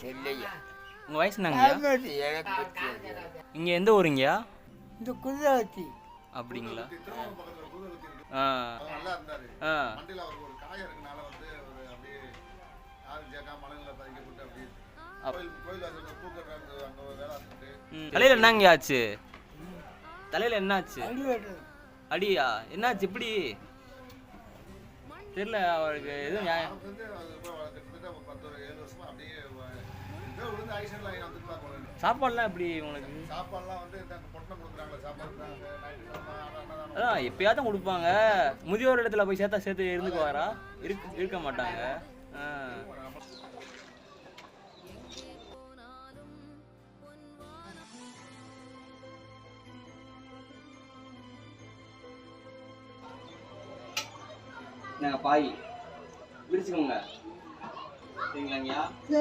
செல்லையா. உங்கள் வயசு என்னங்கய்யா? எனக்கு பற்றி இங்கே எந்த ஊருங்கய்யா? இந்த குதிராட்சி. அப்படிங்களா? ஆ ஆ தலையில் என்னங்கய்யா ஆச்சு? தலையில் என்னாச்சு? அடியா? என்னாச்சு இப்படி? தெரியல அவருக்கு எதுவும் நியாயம். சாப்பாடுலாம் எப்படி உங்களுக்கு? அதான் எப்பயாச்சும் கொடுப்பாங்க. முதியோர் இடத்துல போய் சேர்த்து இருந்துக்குவாரா? இருக்க மாட்டாங்க. பாய் விரிச்சுக்கோங்க சரிங்களாங்கய்யா?